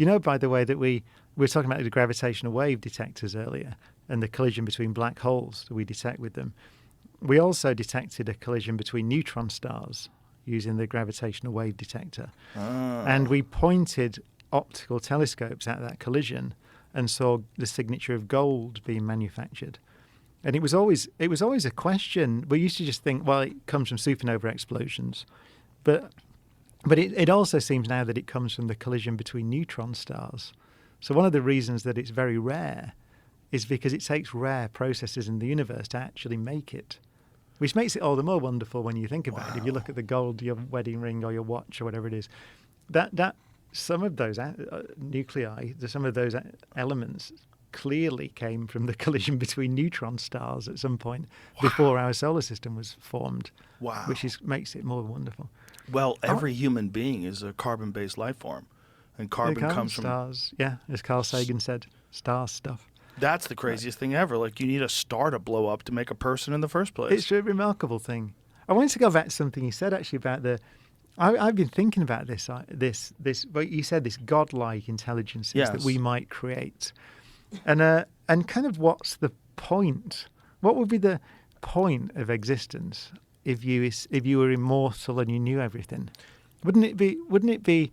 You know, by the way, that we were talking about the gravitational wave detectors earlier and the collision between black holes that we detect with them. We also detected a collision between neutron stars using the gravitational wave detector. And we pointed optical telescopes at that collision and saw the signature of gold being manufactured. And it was always a question. We used to just think, well, it comes from supernova explosions. But it also seems now that it comes from the collision between neutron stars. So one of the reasons that it's very rare is because it takes rare processes in the universe to actually make it, which makes it all the more wonderful when you think about it. If you look at the gold, your wedding ring or your watch or whatever it is, that some of those nuclei, some of those elements clearly came from the collision between neutron stars at some point before our solar system was formed. Wow. Which makes it more wonderful. Well, every human being is a carbon-based life form, and carbon comes from stars. Yeah, as Carl Sagan said, star stuff. That's the craziest thing ever. Like, you need a star to blow up to make a person in the first place. It's a remarkable thing. I wanted to go back to something you said actually about I've been thinking about this. But you said this godlike intelligences that we might create, and kind of what's the point? What would be the point of existence if you were immortal and you knew everything? Wouldn't it be?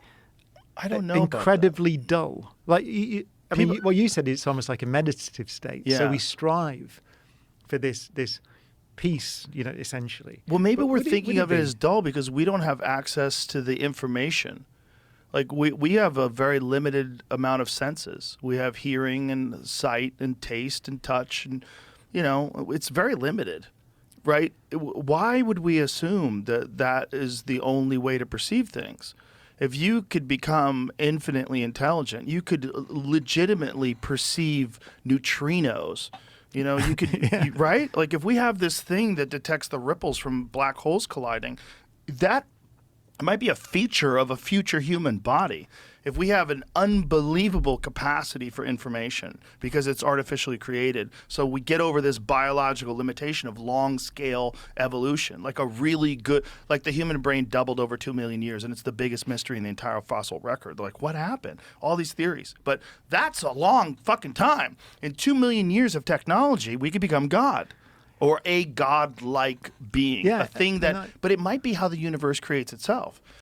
I don't know. Incredibly dull. Like what you said, it's almost like a meditative state. Yeah. So we strive for this peace, essentially. Well, maybe we're thinking of it as dull because we don't have access to the information. Like, we have a very limited amount of senses. We have hearing and sight and taste and touch, and it's very limited, right? Why would we assume that is the only way to perceive things? If you could become infinitely intelligent, you could legitimately perceive neutrinos. You could, right? Like, if we have this thing that detects the ripples from black holes colliding, that might be a feature of a future human body. If we have an unbelievable capacity for information because it's artificially created, so we get over this biological limitation of long-scale evolution, like the human brain doubled over 2 million years, and it's the biggest mystery in the entire fossil record. They're like, what happened? All these theories. But that's a long fucking time. In 2 million years of technology, we could become God. Or a God-like being, a thing but it might be how the universe creates itself.